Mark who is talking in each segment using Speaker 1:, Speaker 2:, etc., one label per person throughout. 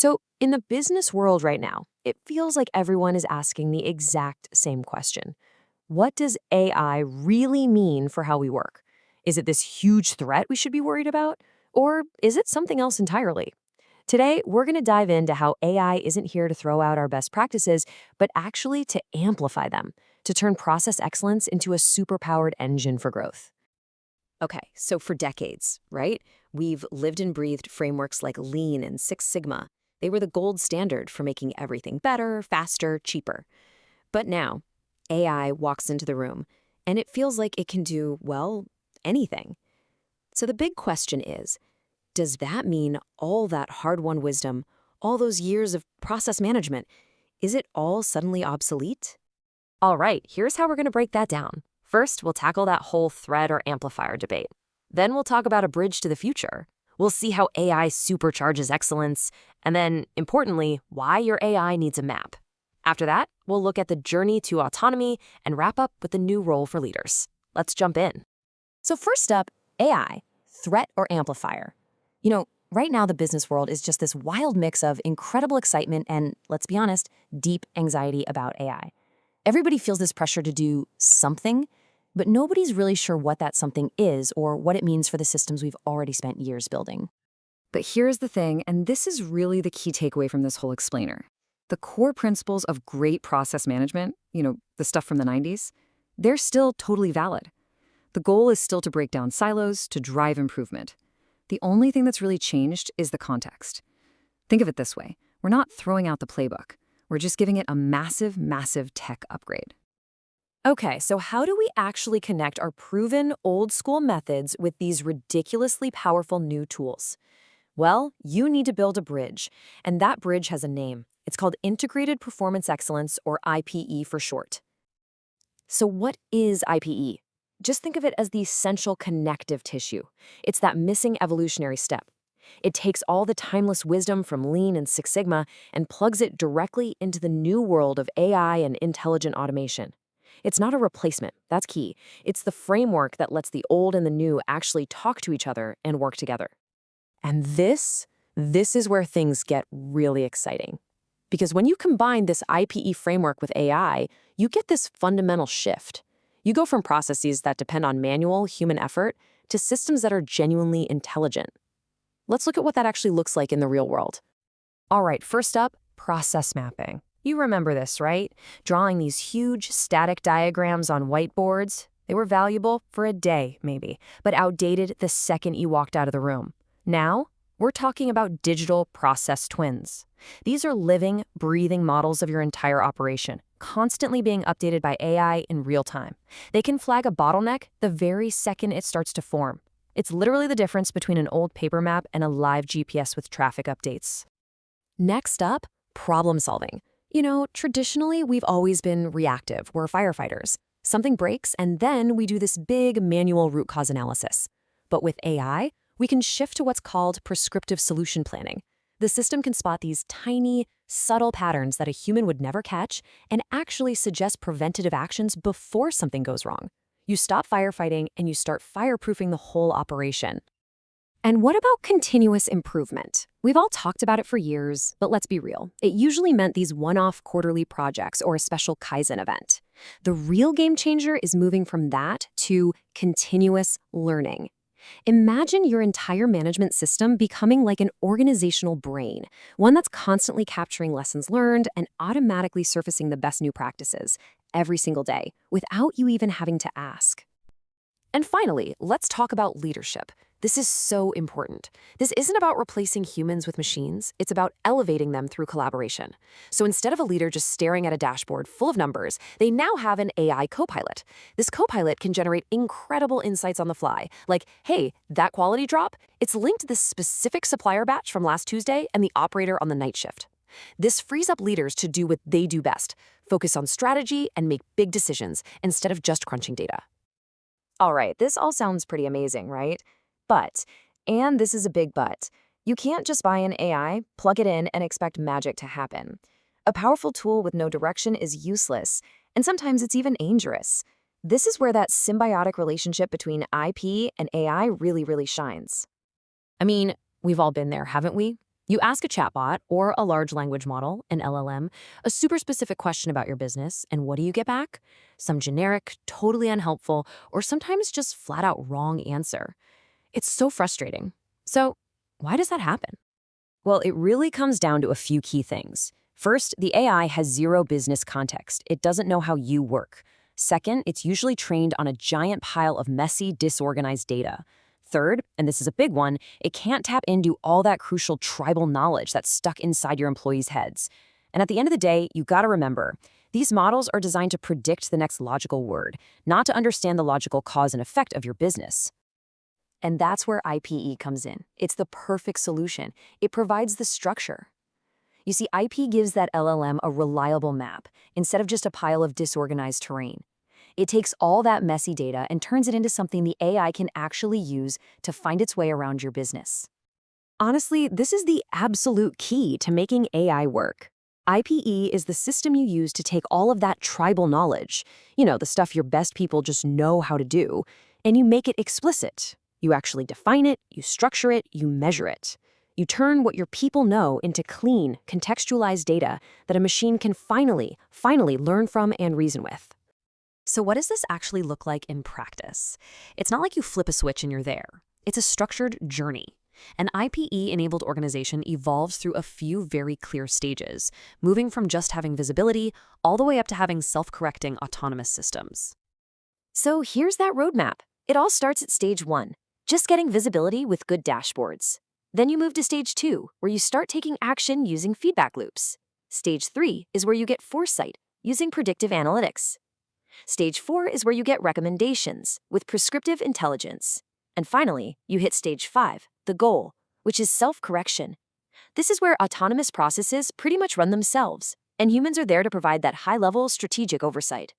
Speaker 1: So, in the business world right now, it feels like everyone is asking the exact same question. What does AI really mean for how we work? Is it this huge threat we should be worried about? Or is it something else entirely? Today, we're going to dive into how AI isn't here to throw out our best practices, but actually to amplify them, to turn process excellence into a superpowered engine for growth. Okay, so for decades, right, we've lived and breathed frameworks like Lean and Six Sigma. They were the gold standard for making everything better, faster, cheaper. But now, AI walks into the room, and it feels like it can do, well, anything. So the big question is, does that mean all that hard-won wisdom, all those years of process management, is it all suddenly obsolete? All right, here's how we're going to break that down. First, we'll tackle that whole thread or amplifier debate. Then we'll talk about a bridge to the future. We'll see how AI supercharges excellence, and then, importantly, why your AI needs a map. After that, we'll look at the journey to autonomy and wrap up with the new role for leaders. Let's jump in. So first up, AI, threat or amplifier. Right now the business world is just this wild mix of incredible excitement and, let's be honest, deep anxiety about AI. Everybody feels this pressure to do something, but nobody's really sure what that something is or what it means for the systems we've already spent years building.
Speaker 2: But here's the thing, and this is really the key takeaway from this whole explainer. The core principles of great process management, the stuff from the 90s, they're still totally valid. The goal is still to break down silos, to drive improvement. The only thing that's really changed is the context. Think of it this way. We're not throwing out the playbook. We're just giving it a massive, massive tech upgrade.
Speaker 1: Okay, so how do we actually connect our proven old-school methods with these ridiculously powerful new tools? Well, you need to build a bridge, and that bridge has a name. It's called Integrated Performance Excellence, or IPE for short. So what is IPE? Just think of it as the essential connective tissue. It's that missing evolutionary step. It takes all the timeless wisdom from Lean and Six Sigma and plugs it directly into the new world of AI and intelligent automation. It's not a replacement, that's key. It's the framework that lets the old and the new actually talk to each other and work together. And this is where things get really exciting. Because when you combine this IPE framework with AI, you get this fundamental shift. You go from processes that depend on manual human effort to systems that are genuinely intelligent. Let's look at what that actually looks like in the real world. All right, first up, process mapping. You remember this, right? Drawing these huge static diagrams on whiteboards. They were valuable for a day, maybe, but outdated the second you walked out of the room. Now, we're talking about digital process twins. These are living, breathing models of your entire operation, constantly being updated by AI in real time. They can flag a bottleneck the very second it starts to form. It's literally the difference between an old paper map and a live GPS with traffic updates. Next up, problem solving. Traditionally, we've always been reactive. We're firefighters. Something breaks, and then we do this big manual root cause analysis. But with AI, we can shift to what's called prescriptive solution planning. The system can spot these tiny, subtle patterns that a human would never catch and actually suggest preventative actions before something goes wrong. You stop firefighting and you start fireproofing the whole operation. And what about continuous improvement? We've all talked about it for years, but let's be real. It usually meant these one-off quarterly projects or a special Kaizen event. The real game changer is moving from that to continuous learning. Imagine your entire management system becoming like an organizational brain, one that's constantly capturing lessons learned and automatically surfacing the best new practices every single day without you even having to ask. And finally, let's talk about leadership. This is so important. This isn't about replacing humans with machines. It's about elevating them through collaboration. So instead of a leader just staring at a dashboard full of numbers, they now have an AI copilot. This copilot can generate incredible insights on the fly, like, hey, that quality drop, it's linked to this specific supplier batch from last Tuesday and the operator on the night shift. This frees up leaders to do what they do best, focus on strategy and make big decisions instead of just crunching data. All right, this all sounds pretty amazing, right? But, and this is a big but, you can't just buy an AI, plug it in, and expect magic to happen. A powerful tool with no direction is useless, and sometimes it's even dangerous. This is where that symbiotic relationship between IP and AI really, really shines. I mean, we've all been there, haven't we? You ask a chatbot or a large language model, an LLM, a super specific question about your business, and what do you get back? Some generic, totally unhelpful, or sometimes just flat out wrong answer. It's so frustrating. So, why does that happen? Well, it really comes down to a few key things. First, the AI has zero business context. It doesn't know how you work. Second, it's usually trained on a giant pile of messy, disorganized data. Third, and this is a big one, it can't tap into all that crucial tribal knowledge that's stuck inside your employees' heads. And at the end of the day, you gotta remember, these models are designed to predict the next logical word, not to understand the logical cause and effect of your business. And that's where IPE comes in. It's the perfect solution. It provides the structure. You see, IP gives that LLM a reliable map instead of just a pile of disorganized terrain. It takes all that messy data and turns it into something the AI can actually use to find its way around your business. Honestly, this is the absolute key to making AI work. IPE is the system you use to take all of that tribal knowledge, the stuff your best people just know how to do, and you make it explicit. You actually define it, you structure it, you measure it. You turn what your people know into clean, contextualized data that a machine can finally learn from and reason with. So what does this actually look like in practice? It's not like you flip a switch and you're there. It's a structured journey. An IPE-enabled organization evolves through a few very clear stages, moving from just having visibility all the way up to having self-correcting autonomous systems. So here's that roadmap. It all starts at stage 1, just getting visibility with good dashboards. Then you move to stage 2, where you start taking action using feedback loops. Stage 3 is where you get foresight, using predictive analytics. Stage 4 is where you get recommendations, with prescriptive intelligence. And finally, you hit stage 5, the goal, which is self-correction. This is where autonomous processes pretty much run themselves, and humans are there to provide that high-level strategic oversight.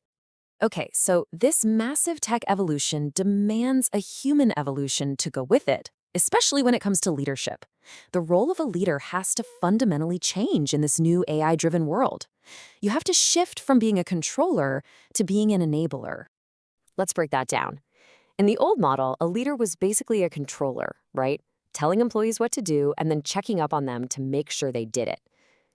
Speaker 1: Okay, so this massive tech evolution demands a human evolution to go with it, especially when it comes to leadership. The role of a leader has to fundamentally change in this new AI-driven world. You have to shift from being a controller to being an enabler. Let's break that down. In the old model, a leader was basically a controller, right? Telling employees what to do and then checking up on them to make sure they did it.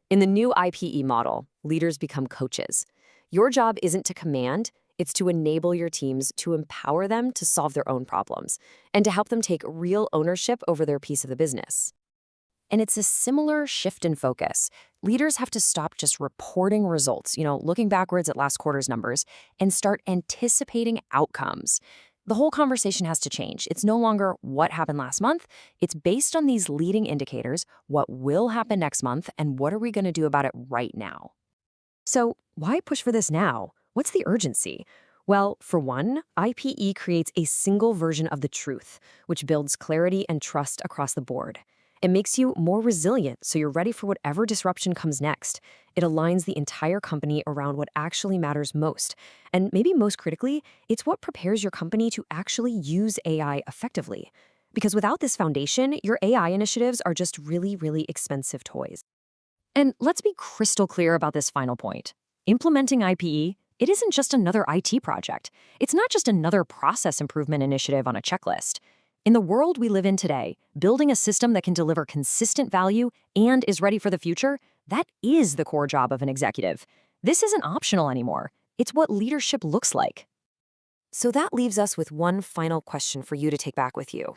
Speaker 1: In the new IPE model, leaders become coaches. Your job isn't to command, it's to enable your teams, to empower them to solve their own problems, and to help them take real ownership over their piece of the business. And it's a similar shift in focus. Leaders have to stop just reporting results, looking backwards at last quarter's numbers, and start anticipating outcomes. The whole conversation has to change. It's no longer what happened last month. It's based on these leading indicators, what will happen next month, and what are we going to do about it right now? So why push for this now? What's the urgency? Well, for one, IPE creates a single version of the truth, which builds clarity and trust across the board. It makes you more resilient, so you're ready for whatever disruption comes next. It aligns the entire company around what actually matters most. And maybe most critically, it's what prepares your company to actually use AI effectively. Because without this foundation, your AI initiatives are just really, really expensive toys. And let's be crystal clear about this final point. Implementing IPE, it isn't just another IT project. It's not just another process improvement initiative on a checklist. In the world we live in today, building a system that can deliver consistent value and is ready for the future, that is the core job of an executive. This isn't optional anymore. It's what leadership looks like. So that leaves us with one final question for you to take back with you.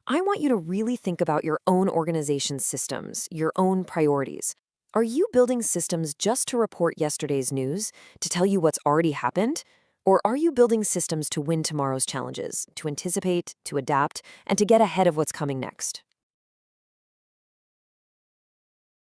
Speaker 1: I want you to really think about your own organization's systems, your own priorities. Are you building systems just to report yesterday's news, to tell you what's already happened? Or are you building systems to win tomorrow's challenges, to anticipate, to adapt, and to get ahead of what's coming next?